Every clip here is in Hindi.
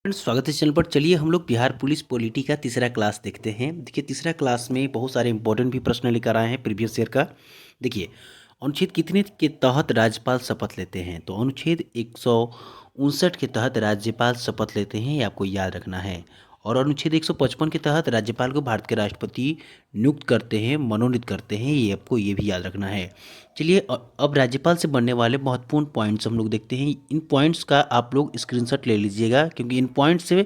फ्रेंड्स, स्वागत है चैनल पर। चलिए हम लोग बिहार पुलिस पॉलिटी का तीसरा क्लास देखते हैं। देखिए, तीसरा क्लास में बहुत सारे इंपॉर्टेंट भी प्रश्न लेकर आए हैं प्रीवियस ईयर का। देखिए, अनुच्छेद कितने के तहत राज्यपाल शपथ लेते हैं? तो अनुच्छेद 159 के तहत राज्यपाल शपथ लेते हैं, ये आपको याद रखना है। और अनुच्छेद 155 के तहत राज्यपाल को भारत के राष्ट्रपति नियुक्त करते हैं, मनोनीत करते हैं, ये आपको ये भी याद रखना है। चलिए, अब राज्यपाल से बनने वाले महत्वपूर्ण पॉइंट्स हम लोग देखते हैं। इन पॉइंट्स का आप लोग स्क्रीनशॉट ले लीजिएगा, क्योंकि इन पॉइंट्स से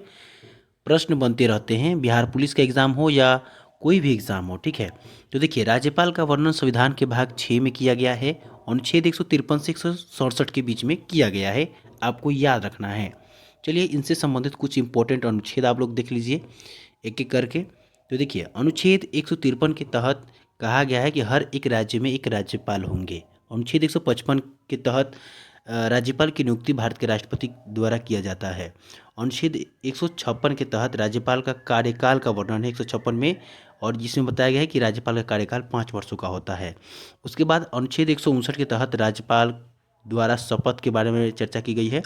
प्रश्न बनते रहते हैं, बिहार पुलिस का एग्जाम हो या कोई भी एग्जाम हो। ठीक है, तो देखिए, राज्यपाल का वर्णन संविधान के भाग 6 में किया गया है। अनुच्छेद 153 से 167 के बीच में किया गया है, आपको याद रखना है। चलिए, इनसे संबंधित कुछ इंपॉर्टेंट अनुच्छेद आप लोग देख लीजिए एक एक करके। तो देखिए, अनुच्छेद 153 के तहत कहा गया है कि हर एक राज्य में एक राज्यपाल होंगे। अनुच्छेद 155 के तहत राज्यपाल की नियुक्ति भारत के राष्ट्रपति द्वारा किया जाता है। अनुच्छेद 156 के तहत राज्यपाल का कार्यकाल का वर्णन है 156 में, और जिसमें बताया गया है कि राज्यपाल का कार्यकाल 5 वर्षों का होता है। उसके बाद अनुच्छेद 159 के तहत राज्यपाल द्वारा शपथ के बारे में चर्चा की गई है।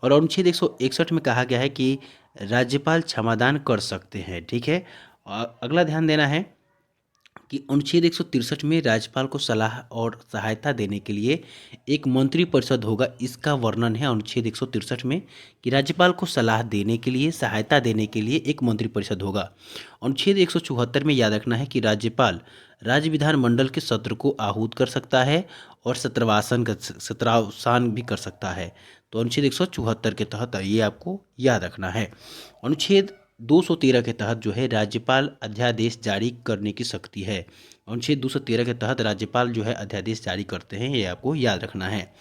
और अनुच्छेद 161 में कहा गया है कि राज्यपाल क्षमादान कर सकते हैं। ठीक है, अगला ध्यान देना है कि अनुच्छेद 163 में राज्यपाल को सलाह और सहायता देने के लिए एक मंत्रिपरिषद होगा। इसका वर्णन है अनुच्छेद 163 में कि राज्यपाल को सलाह देने के लिए, सहायता देने के लिए एक मंत्रिपरिषद होगा। अनुच्छेद 174 में याद रखना है कि राज्यपाल राज्य विधानमंडल के सत्र को आहूत कर सकता है और सत्रावसान भी कर सकता है। तो अनुच्छेद 174 के तहत ये आपको याद रखना है। अनुच्छेद 213 के तहत जो है राज्यपाल अध्यादेश जारी करने की शक्ति है। अनुच्छेद 213 के तहत राज्यपाल जो है अध्यादेश जारी करते हैं, ये आपको याद रखना है।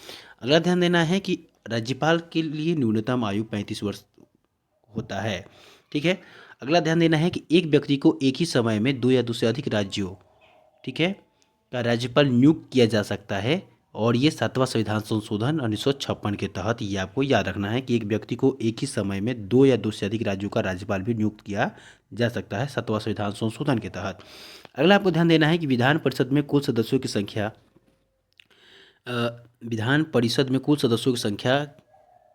अगला ध्यान देना है कि राज्यपाल के लिए न्यूनतम आयु 35 वर्ष होता है। ठीक है, अगला ध्यान देना है कि एक व्यक्ति को एक ही समय में 2 या 2 से अधिक राज्यों, ठीक है, का राज्यपाल नियुक्त किया जा सकता है। और ये 7वां संविधान संशोधन 1956 के तहत, ये आपको याद रखना है कि एक व्यक्ति को एक ही समय में 2 या 2 से अधिक राज्यों का राज्यपाल भी नियुक्त किया जा सकता है 7वां संविधान संशोधन के तहत। अगला आपको ध्यान देना है कि विधान परिषद में कुल सदस्यों की संख्या विधान परिषद में कुल सदस्यों की संख्या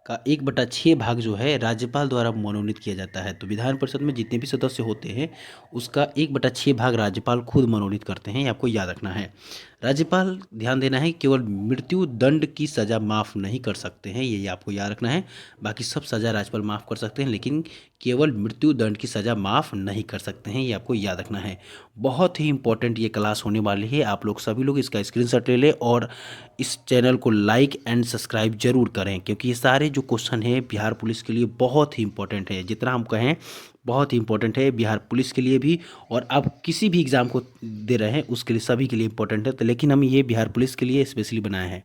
का 1/6 भाग जो है राज्यपाल द्वारा मनोनीत किया जाता है। तो विधान परिषद में जितने भी सदस्य होते हैं, उसका 1/6 भाग राज्यपाल खुद मनोनीत करते हैं, ये आपको याद रखना है। राज्यपाल, ध्यान देना है, केवल मृत्यु दंड की सज़ा माफ़ नहीं कर सकते हैं, ये आपको याद रखना है। बाकी सब सज़ा राज्यपाल माफ़ कर सकते हैं, लेकिन केवल मृत्यु दंड की सज़ा माफ़ नहीं कर सकते हैं, ये आपको याद रखना है। बहुत ही इंपॉर्टेंट ये क्लास होने वाली है, आप लोग सभी लोग इसका स्क्रीनशॉट ले लें और इस चैनल को लाइक एंड सब्सक्राइब जरूर करें, क्योंकि ये सारे जो क्वेश्चन है बिहार पुलिस के लिए बहुत ही इंपॉर्टेंट है। जितना हम कहें बहुत ही इंपॉर्टेंट है बिहार पुलिस के लिए भी, और आप किसी भी एग्ज़ाम को दे रहे हैं उसके लिए, सभी के लिए इंपॉर्टेंट है। तो लेकिन हम ये बिहार पुलिस के लिए स्पेशली बनाए हैं।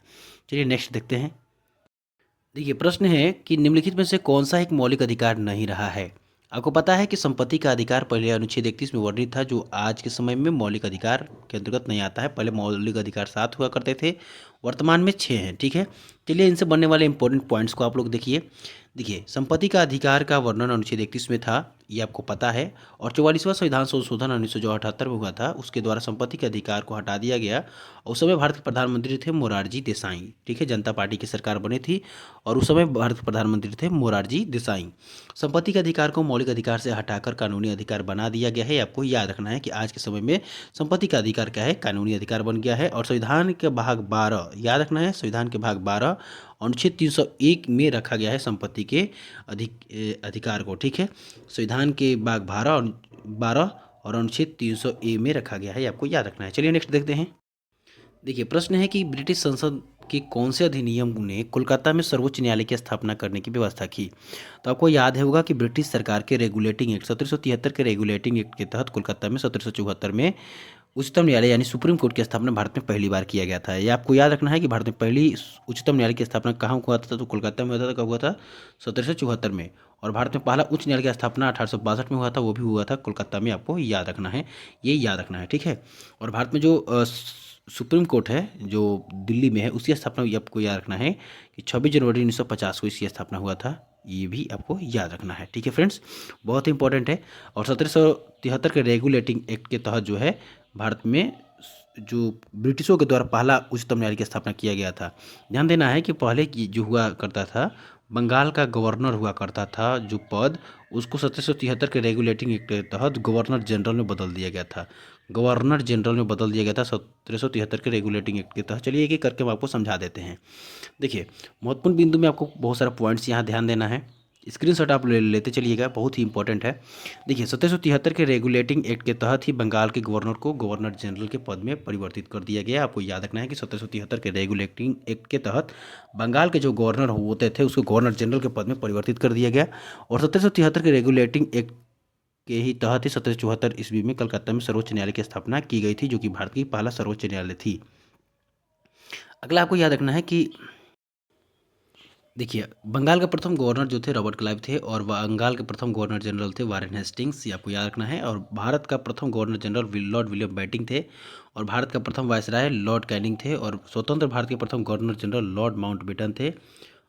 चलिए नेक्स्ट देखते हैं। देखिए, प्रश्न है कि निम्नलिखित में से कौन सा एक मौलिक अधिकार नहीं रहा है? आपको पता है कि संपत्ति का अधिकार पहले अनुच्छेद 31 में वर्णित था, जो आज के समय में मौलिक अधिकार के अंतर्गत नहीं आता है। पहले मौलिक अधिकार 7 हुआ करते थे, वर्तमान में 6 हैं। ठीक है, चलिए इनसे बनने वाले इंपॉर्टेंट पॉइंट्स को आप लोग देखिए। देखिए, संपत्ति का अधिकार का वर्णन अनुच्छेद 31 में था, ये आपको पता है। और 44वां संविधान संशोधन 1978 में हुआ था, उसके द्वारा संपत्ति के अधिकार को हटा दिया गया। और उस समय भारत के प्रधानमंत्री थे मोरारजी देसाई। ठीक है, जनता पार्टी की सरकार बनी थी और उस समय भारत के प्रधानमंत्री थे मोरारजी देसाई। संपत्ति के अधिकार को मौलिक अधिकार से हटाकर कानूनी अधिकार बना दिया गया है। आपको याद रखना है कि आज के समय में संपत्ति का अधिकार क्या है, कानूनी अधिकार बन गया है। और संविधान के भाग 12, याद रखना है, संविधान के भाग 12 अनुच्छेद 301 में रखा गया है संपत्ति के अधिकार को। ठीक है, संविधान के भाग 12 और अनुच्छेद 300 ए में रखा गया है, आपको याद रखना है। चलिए नेक्स्ट देखते हैं। देखिए, प्रश्न है कि ब्रिटिश संसद के कौन से अधिनियम ने कोलकाता में सर्वोच्च न्यायालय की स्थापना करने की व्यवस्था की? तो आपको याद होगा कि ब्रिटिश सरकार के रेगुलेटिंग एक्ट 1773 के रेगुलेटिंग एक्ट के तहत कोलकाता में 1774 में उच्चतम न्यायालय यानी सुप्रीम कोर्ट की स्थापना भारत में पहली बार किया गया था। ये आपको याद रखना है कि भारत में पहली उच्चतम न्यायालय की स्थापना कहाँ हुआ था? तो कोलकाता में हुआ था। कब हुआ था? 1774 में। और भारत में पहला उच्च न्यायालय की स्थापना 1862 में हुआ था, वो भी हुआ था कोलकाता में, आपको याद रखना है, ये याद रखना है। ठीक है, और भारत में जो सुप्रीम कोर्ट है जो दिल्ली में है, उसकी स्थापना ये आपको याद रखना है कि 26 जनवरी 1950 को इसकी स्थापना हुआ था, ये भी आपको याद रखना है। ठीक है फ्रेंड्स, बहुत ही इंपॉर्टेंट है। और 1773 के रेगुलेटिंग एक्ट के तहत जो है भारत में जो ब्रिटिशों के द्वारा पहला उच्चतम न्यायालय की स्थापना किया गया था। ध्यान देना है कि पहले की जो हुआ करता था बंगाल का गवर्नर हुआ करता था जो पद, उसको 1773 के रेगुलेटिंग एक्ट के तहत गवर्नर जनरल में बदल दिया गया था। गवर्नर जनरल में बदल दिया गया था 1773 के रेगुलेटिंग एक्ट के तहत। चलिए एक एक करके हम आपको समझा देते हैं। देखिए, महत्वपूर्ण बिंदु में आपको बहुत सारा पॉइंट्स यहाँ ध्यान देना है। स्क्रीनशॉट आप लेते चलिएगा, बहुत ही इंपॉर्टेंट है। देखिए, 1773 के रेगुलेटिंग एक्ट के तहत ही बंगाल के गवर्नर को गवर्नर जनरल के पद में परिवर्तित कर दिया गया। आपको याद रखना है कि 1773 के रेगुलेटिंग एक्ट के तहत बंगाल के जो गवर्नर होते थे उसको गवर्नर जनरल के पद में परिवर्तित कर दिया गया। और 1773 के रेगुलेटिंग एक्ट के ही तहत ही 1774 ईस्वी में कलकत्ता में सर्वोच्च न्यायालय की स्थापना की गई थी, जो कि भारत की पहला सर्वोच्च न्यायालय थी। अगला आपको याद रखना है कि देखिए, बंगाल के प्रथम गवर्नर जो थे रॉबर्ट क्लाइव थे, और बंगाल के प्रथम गवर्नर जनरल थे वारेन हेस्टिंग्स, ये आपको याद रखना है। और भारत का प्रथम governor general Lord William Bentinck थे, और भारत का प्रथम वायसराय लॉर्ड कैनिंग थे, और स्वतंत्र भारत के प्रथम गवर्नर जनरल लॉर्ड माउंटबेटन थे,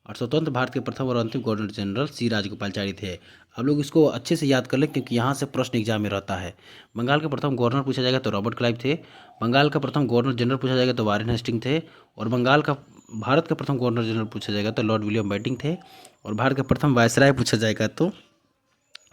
और स्वतंत्र भारत के प्रथम और अंतिम गवर्नर जनरल सी राजगोपालचारी थे। आप लोग इसको अच्छे से याद कर लें, क्योंकि यहाँ से प्रश्न एग्जाम में रहता है। बंगाल के प्रथम गवर्नर पूछा जाएगा तो रॉबर्ट क्लाइव थे, बंगाल का प्रथम गवर्नर जनरल पूछा जाएगा तो वारेन हेस्टिंग थे, और बंगाल का भारत का प्रथम गवर्नर जनरल पूछा जाएगा तो लॉर्ड विलियम बेंटिंक थे, और भारत का प्रथम वायसराय पूछा जाएगा तो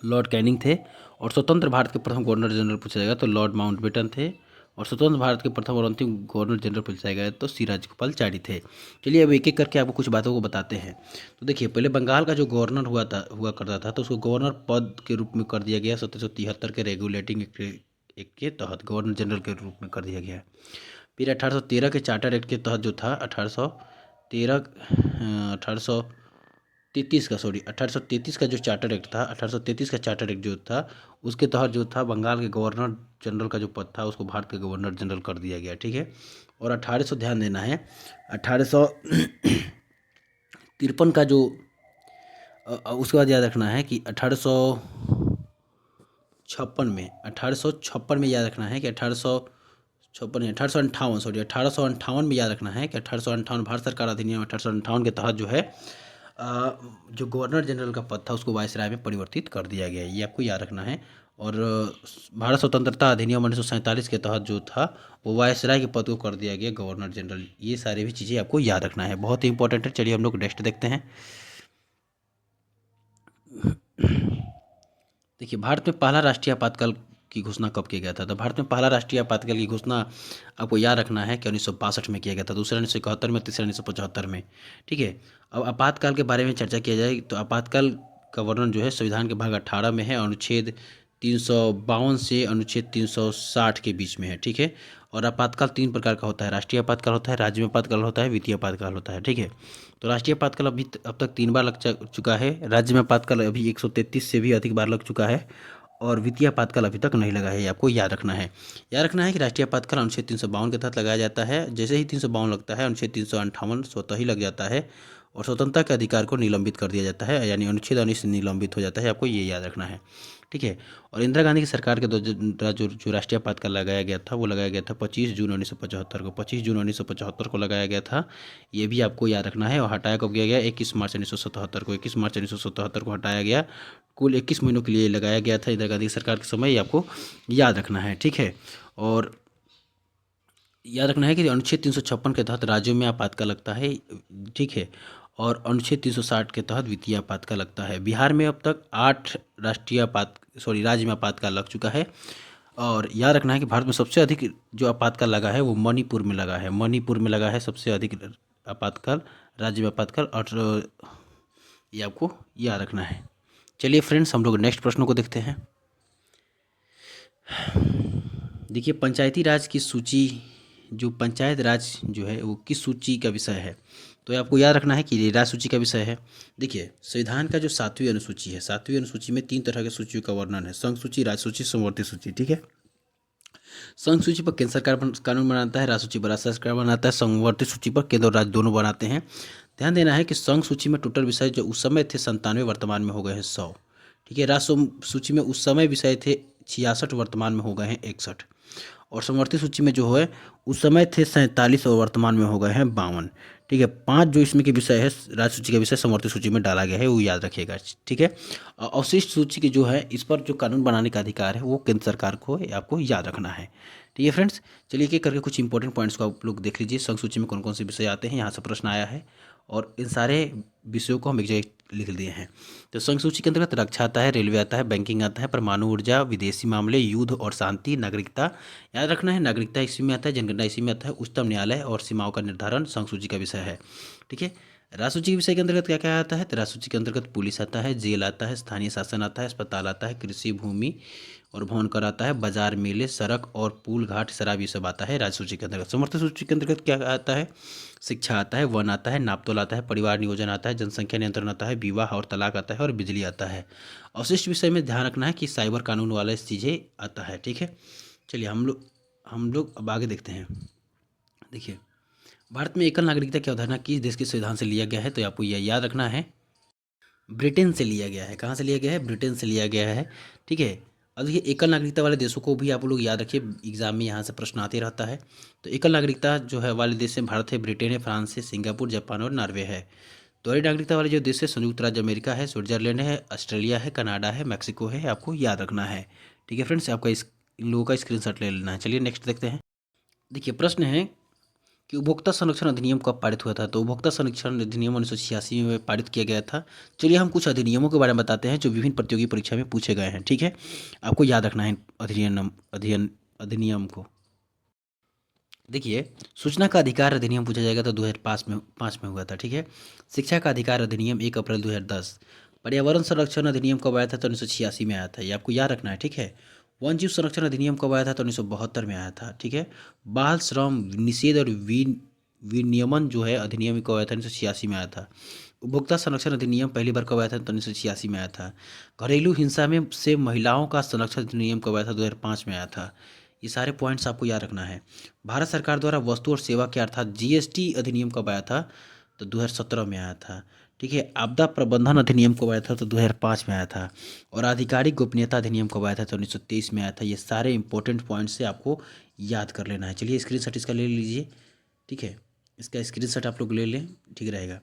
लॉर्ड कैनिंग थे, और स्वतंत्र भारत के प्रथम गवर्नर जनरल पूछा जाएगा तो लॉर्ड माउंटबेटन थे, और स्वतंत्र भारत के प्रथम और अंतिम गवर्नर जनरल पूछा गया तो सी राजगोपालचारी थे। चलिए अब एक एक करके आपको कुछ बातों को बताते हैं। तो देखिए, पहले बंगाल का जो गवर्नर हुआ करता था, तो उसको गवर्नर पद के रूप में कर दिया गया 1773 के रेगुलेटिंग एक्ट के तहत गवर्नर जनरल के रूप में कर दिया गया। फिर 1813 के चार्टर एक्ट के तहत जो था 1833 का जो चार्टर एक्ट था, 1833 का चार्टर एक्ट जो था, उसके तहत जो था बंगाल के गवर्नर जनरल का जो पद था उसको भारत के गवर्नर जनरल कर दिया गया। ठीक है। और 1800 ध्यान देना है, 1853 का जो उसके बाद याद रखना है कि 1856 में याद रखना है कि 1858 में याद रखना है कि 1858 भारत सरकार अधिनियम 1858 के तहत जो है जो गवर्नर जनरल का पद था उसको वायसराय में परिवर्तित कर दिया गया, ये आपको याद रखना है। और भारत स्वतंत्रता अधिनियम 1947 के तहत जो था वो वायसराय के पद को कर दिया गया गवर्नर जनरल। ये सारी भी चीज़ें आपको याद रखना है, बहुत ही इंपॉर्टेंट है। चलिए हम लोग नेक्स्ट देखते हैं। देखिए, भारत में पहला राष्ट्रीय आपातकाल की घोषणा कब किया गया था? तो भारत में पहला राष्ट्रीय आपातकाल की घोषणा आपको याद रखना है कि 1962 में किया गया था, दूसरा 1971 में, तीसरा 1975 में। ठीक है। अब आपातकाल के बारे में चर्चा किया जाए तो आपातकाल का वर्णन जो है संविधान के भाग 18 में है, अनुच्छेद 352 से अनुच्छेद 360 के बीच में है। ठीक है। और आपातकाल 3 प्रकार का होता है, राष्ट्रीय आपातकाल होता है, राज्य में आपातकाल होता है, वित्तीय आपातकाल होता है। ठीक है। तो राष्ट्रीय आपातकाल अब तक 3 बार लग चुका है, राज्य में आपातकाल अभी 133 से भी अधिक बार लग चुका है, और वित्तीय आपातकाल अभी तक नहीं लगा है। ये आपको याद रखना है। याद रखना है कि राष्ट्रीय आपातकाल अनुच्छेद 352 के तहत लगाया जाता है। जैसे ही 352 लगता है, अनुच्छेद 358 स्वतः ही लग जाता है, और स्वतंत्रता के अधिकार को निलंबित कर दिया जाता है, यानी अनुच्छेद 19 से निलंबित हो जाता है। आपको ये याद रखना है। ठीक है। और इंदिरा गांधी की सरकार के द्वारा जो राष्ट्रीय आपातकाल लगाया गया था वो लगाया गया था 25 जून 1975 को, 25 जून 1975 को लगाया गया था। ये भी आपको याद रखना है। और हटाया कब गया गया? 21 मार्च 1977 को, 21 मार्च 1977 को हटाया गया। कुल 21 महीनों के लिए लगाया गया था इंदिरा गांधी सरकार के समय, ये आपको याद रखना है। ठीक है। और याद रखना है कि अनुच्छेद 356 के तहत राज्यों में आपातकाल लगता है। ठीक है। और अनुच्छेद 360 के तहत वित्तीय आपातकाल लगता है। बिहार में अब तक 8 राज्य में आपातकाल लग चुका है। और याद रखना है कि भारत में सबसे अधिक जो आपातकाल लगा है वो मणिपुर में लगा है, मणिपुर में लगा है सबसे अधिक आपातकाल, राज्य में आपातकाल। और ये आपको याद रखना है। चलिए फ्रेंड्स, हम लोग नेक्स्ट प्रश्नों को देखते हैं। देखिए, पंचायती राज की सूची, जो पंचायत राज जो है वो किस सूची का विषय है? तो आपको याद रखना है कि ये राज सूची का विषय है। देखिए, संविधान का जो 7वीं अनुसूची है, 7वीं अनुसूची में 3 तरह के सूचियों का वर्णन है, संघ सूची, राज सूची, समवर्ती सूची। ठीक है। संघ सूची पर केंद्र सरकार कानून बनाता है, राज सूची पर राज्य सरकार बनाता है, समवर्ती सूची पर केंद्र और राज्य दोनों बनाते हैं। ध्यान देना है कि संघ सूची में टोटल विषय जो उस समय थे 97, वर्तमान में हो गए हैं 100। ठीक है। राज सूची में उस समय विषय थे 66, वर्तमान में हो गए हैं 61। और समवर्ती सूची में जो है उस समय थे 47 और वर्तमान में हो गए हैं 52। ठीक है। 5 जो इसमें के विषय है राज्य सूची का विषय समवर्ती सूची में डाला गया है, वो याद रखिएगा। ठीक है। अवशिष्ट सूची की जो है इस पर जो कानून बनाने का अधिकार है वो केंद्र सरकार को आपको याद रखना है। ठीक है फ्रेंड्स, चलिए एक एक करके कुछ इंपॉर्टेंट पॉइंट्स को आप लोग देख लीजिए। संघ सूची में कौन कौन से विषय आते हैं, यहाँ से प्रश्न आया है, और इन सारे विषयों को हम एक जगह लिख दिए हैं। तो संघ सूची के अंतर्गत रक्षा आता है, रेलवे आता है, बैंकिंग आता है, परमाणु ऊर्जा, विदेशी मामले, युद्ध और शांति, नागरिकता याद रखना है, नागरिकता इसी में आता है, जनगणना इसी में आता है, उच्चतम न्यायालय और सीमाओं का निर्धारण संघ सूची का विषय है। ठीक है। राजसूची के विषय के अंतर्गत क्या क्या आता है? तो राजसूची के अंतर्गत पुलिस आता है, जेल आता है, स्थानीय शासन आता है, अस्पताल आता है, कृषि भूमि और भवन कर आता है, बाजार मेले, सड़क और पुल घाट शराब ये सब आता है राजसूची के अंतर्गत। समर्थ सूची के अंतर्गत क्या आता है? शिक्षा आता है, वन आता है, नापतोल आता है, परिवार नियोजन आता है, जनसंख्या नियंत्रण आता है, विवाह और तलाक आता है और बिजली आता है। अवशिष्ट विषय में ध्यान रखना है कि साइबर कानून वाला चीज़ें आता है। ठीक है। चलिए हम लोग अब आगे देखते हैं। देखिए, भारत में एकल नागरिकता की अवधारणा किस देश के संविधान से लिया गया है? तो आपको यह याद रखना है, ब्रिटेन से लिया गया है। कहाँ से लिया गया है? ब्रिटेन से लिया गया है। ठीक है। अब देखिए, एकल नागरिकता वाले देशों को भी आप लोग याद रखिए, एग्जाम में यहाँ से प्रश्न आते रहता है। तो एकल नागरिकता जो है वाले देश में भारत है, ब्रिटेन है, फ्रांस है, सिंगापुर, जापान और नॉर्वे है। दोहरी नागरिकता वाले जो देश है, संयुक्त राज्य अमेरिका है, स्विट्जरलैंड है, ऑस्ट्रेलिया है, कनाडा है, मैक्सिको है, आपको याद रखना है। ठीक है फ्रेंड्स, आपका इन लोगों का स्क्रीनशॉट ले लेना है। चलिए नेक्स्ट देखते हैं। देखिए, प्रश्न है कि उपभोक्ता संरक्षण अधिनियम कब पारित हुआ था? तो उपभोक्ता संरक्षण अधिनियम 1986 में पारित किया गया था। चलिए हम कुछ अधिनियमों के बारे में बताते हैं जो विभिन्न प्रतियोगी परीक्षा में पूछे गए हैं। ठीक है। आपको याद रखना है अधिनियम को। देखिए, सूचना का अधिकार अधिनियम पूछा जाएगा तो 2005 में हुआ था। ठीक है। शिक्षा का अधिकार अधिनियम 1 अप्रैल 2010। पर्यावरण संरक्षण अधिनियम कब आया था? तो 1986 में आया था। ये आपको याद रखना है। ठीक है। वन जीव संरक्षण अधिनियम कब आया था? तो 1972 में आया था। ठीक है। बाल श्रम निषेध और विनियमन जो है अधिनियम कब आया था? 1986 में आया था। उपभोक्ता संरक्षण अधिनियम पहली बार कब आया था? तो 1986 में आया था। घरेलू हिंसा में से महिलाओं का संरक्षण अधिनियम कब आया था? 2005 में आया था। ये सारे पॉइंट्स आपको याद रखना है। भारत सरकार द्वारा वस्तु और सेवा के अर्थात जीएसटी अधिनियम कब आया था? तो 2017 में आया था। ठीक है। आपदा प्रबंधन अधिनियम कब आया था? तो 2005 में आया था। और आधिकारिक गोपनीयता अधिनियम कब आया था? तो 1923 में आया था। ये सारे इंपॉर्टेंट पॉइंट्स से आपको याद कर लेना है। चलिए स्क्रीनशॉट इसका ले लीजिए। ठीक है। इसका स्क्रीनशॉट आप लोग ले लें, ठीक रहेगा।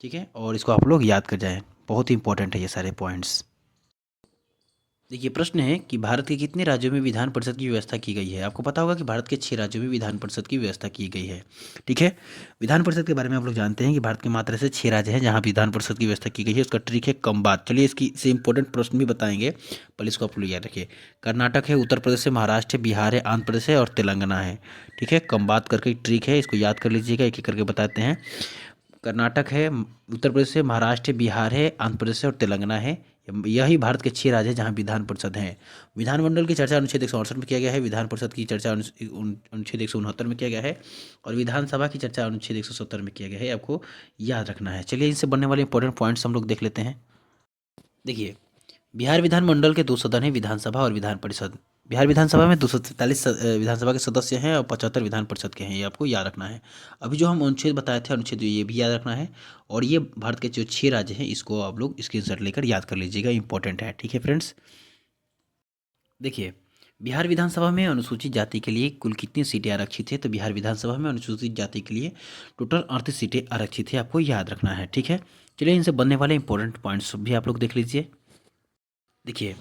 ठीक है। और इसको आप लोग याद कर जाएं, बहुत ही इंपॉर्टेंट है ये सारे पॉइंट्स। देखिए, प्रश्न है कि भारत के कितने राज्यों में विधान परिषद की व्यवस्था की गई है? आपको पता होगा कि भारत के 6 राज्यों में विधान परिषद की व्यवस्था की गई है। ठीक है। विधान परिषद के बारे में आप लोग जानते हैं कि भारत के मात्र से 6 राज्य हैं जहां विधान परिषद की व्यवस्था की गई है। उसका ट्रिक है कम बात। चलिए इसकी से इंपॉर्टेंट प्रश्न भी बताएंगे, पहले इसको आप लोग याद रखिए। कर्नाटक है, उत्तर प्रदेश है, महाराष्ट्र है, बिहार है, आंध्र प्रदेश है और तेलंगाना है। ठीक है। कम बात करके ट्रिक है, इसको याद कर लीजिएगा, एक एक करके बताते हैं। कर्नाटक है, उत्तर प्रदेश है, महाराष्ट्र है, बिहार है, आंध्र प्रदेश है और तेलंगाना है। यही भारत के 6 राज्य हैं जहाँ विधान परिषद हैं। विधानमंडल की चर्चा अनुच्छेद 168 में किया गया है। विधान परिषद की चर्चा अनुच्छेद 169 में किया गया है। और विधानसभा की चर्चा अनुच्छेद 170 में किया गया है। आपको याद रखना है। चलिए इनसे बनने वाले इंपॉर्टेंट पॉइंट्स हम लोग देख लेते हैं। देखिए, बिहार विधानमंडल के 2 सदन हैं, विधानसभा और विधान परिषद। बिहार विधानसभा में 243 विधानसभा के सदस्य हैं और 75 विधान परिषद के हैं। ये आपको याद रखना है। अभी जो हम अनुच्छेद बताए थे, अनुच्छेद ये भी याद रखना है। और ये भारत के जो 6 राज्य हैं, इसको आप लोग स्क्रीनशॉट लेकर याद कर लीजिएगा, इंपॉर्टेंट है। ठीक है फ्रेंड्स। देखिए, बिहार विधानसभा में अनुसूचित जाति के लिए कुल कितनी सीटें आरक्षित है? तो बिहार विधानसभा में अनुसूचित जाति के लिए टोटल 38 सीटें आरक्षित है। आपको याद रखना है। ठीक है। चलिए इनसे बनने वाले इंपॉर्टेंट पॉइंट्स भी आप लोग देख लीजिए। देखिए,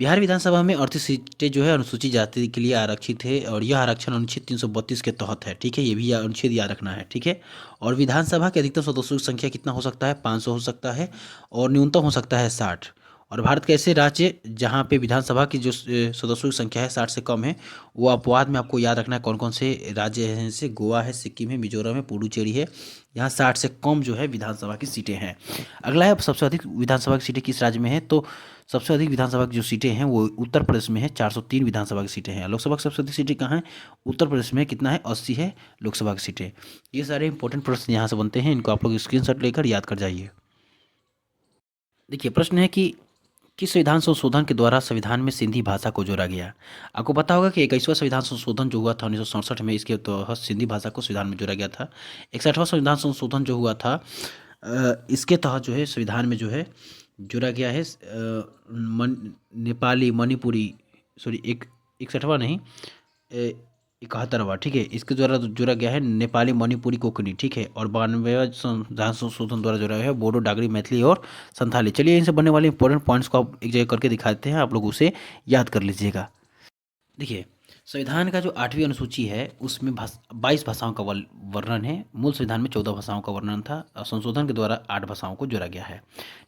बिहार विधानसभा में 38 सीटें जो है अनुसूचित जाति के लिए आरक्षित है और यह आरक्षण अनुच्छेद 332 के तहत है। ठीक है। ये भी अनुच्छेद याद रखना है। ठीक है। और विधानसभा के अधिकतम सदस्यों की संख्या कितना हो सकता है? 500 हो सकता है और न्यूनतम हो सकता है 60। और भारत के ऐसे राज्य जहाँ पे विधानसभा की जो सदस्यों की संख्या है 60 से कम है, वो अपवाद में आपको याद रखना है कौन कौन से राज्य हैं। जैसे गोवा है, सिक्किम है, मिजोरम है, पुडुचेरी है। यहाँ 60 से कम जो है विधानसभा की सीटें हैं। अगला है सबसे अधिक विधानसभा की सीटें किस राज्य में है? तो सबसे अधिक विधानसभा की जो सीटें हैं वो उत्तर प्रदेश में है, 403 विधानसभा की सीटें हैं। लोकसभा की सबसे अधिक सीटें कहाँ हैं? उत्तर प्रदेश में कितना है? 80 है लोकसभा की सीटें। ये सारे इंपॉर्टेंट प्रश्न यहाँ से बनते हैं, इनको आप लोग स्क्रीनशॉट लेकर याद कर जाइए। देखिए, प्रश्न है कि किस संविधान संशोधन के द्वारा संविधान में सिंधी भाषा को जोड़ा गया? आपको पता होगा कि 21वां संविधान संशोधन जो हुआ था 1967 में, इसके तहत सिंधी भाषा को संविधान में जोड़ा गया था। 61वां संविधान संशोधन जो हुआ था इसके तहत जो है संविधान में जो है जोड़ा गया है नेपाली मणिपुरी, सॉरी 61वां नहीं, 71वां। ठीक है। इसके द्वारा जोड़ा गया है नेपाली मणिपुरी कोंकणी। ठीक है। और 92वां संविधान संशोधन द्वारा जोड़ा गया है बोडो, डागरी, मैथिली और संथाली। चलिए इनसे बनने वाले इंपॉर्टेंट पॉइंट्स को आप एक जगह करके दिखाते हैं, आप लोग उसे याद कर लीजिएगा। देखिए, संविधान का जो 8वीं अनुसूची है उसमें 22 भाषाओं का वर्णन है। मूल संविधान में 14 भाषाओं का वर्णन था और संशोधन के द्वारा 8 भाषाओं को जोड़ा गया है।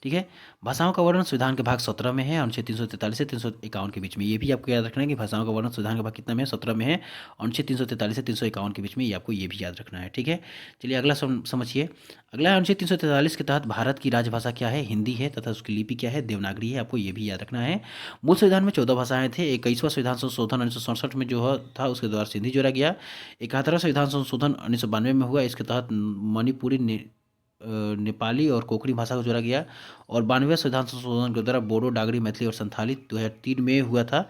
ठीक है, भाषाओं का वर्णन संविधान के भाग 17 में है, अनुच्छेद 343 से 351 के बीच में। ये भी आपको याद रखना है कि भाषाओं का वर्णन संविधान के भाग कितना में है, 17 में है, अनुच्छेद 343 से 351 के बीच में। ये आपको ये भी याद रखना है। ठीक है, चलिए अगला समझिए। अगला है अनुच्छेद 343 के तहत भारत की राजभाषा क्या है, हिंदी है तथा उसकी लिपि क्या है, देवनागरी है। आपको ये भी याद रखना है। मूल संविधान में 14 भाषाएं थे। 21वां संविधान संशोधन 1967 में जो था उसके द्वारा सिंधी जोड़ा गया। 71वां संविधान संशोधन 1992 में हुआ, इसके तहत मणिपुरी नेपाली और कोंकणी भाषा को जोड़ा गया। और 92वें संविधान संशोधन के द्वारा बोडो, डागरी, मैथिली और संथाली 2003 में हुआ था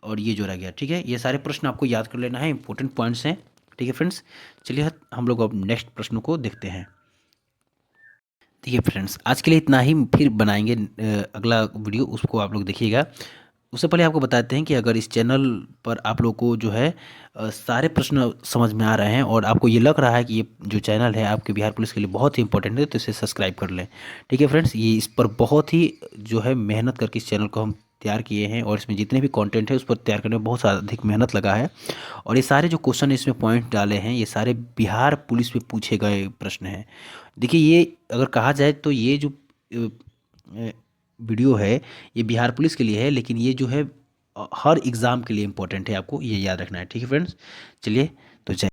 और ये जोड़ा गया। ठीक है, ये सारे प्रश्न आपको याद कर लेना है, इंपॉर्टेंट पॉइंट्स हैं। ठीक है फ्रेंड्स, चलिए हम लोग अब नेक्स्ट प्रश्न को देखते हैं। ठीक है फ्रेंड्स, आज के लिए इतना ही, फिर बनाएंगे अगला वीडियो, उसको आप लोग देखिएगा। उससे पहले आपको बताते हैं कि अगर इस चैनल पर आप लोग को जो है सारे प्रश्न समझ में आ रहे हैं और आपको ये लग रहा है कि ये जो चैनल है आपके बिहार पुलिस के लिए बहुत ही इंपॉर्टेंट है, तो इसे सब्सक्राइब कर लें। ठीक है फ्रेंड्स, ये इस पर बहुत ही जो है मेहनत करके इस चैनल को हम तैयार किए हैं और इसमें जितने भी कंटेंट है उस पर तैयार करने में बहुत अधिक मेहनत लगा है। और ये सारे जो क्वेश्चन इसमें पॉइंट डाले हैं ये सारे बिहार पुलिस में पूछे गए प्रश्न हैं। देखिए, ये अगर कहा जाए तो ये जो वीडियो है ये बिहार पुलिस के लिए है, लेकिन ये जो है हर एग्ज़ाम के लिए इम्पोर्टेंट है, आपको ये याद रखना है। ठीक है फ्रेंड्स, चलिए तो जय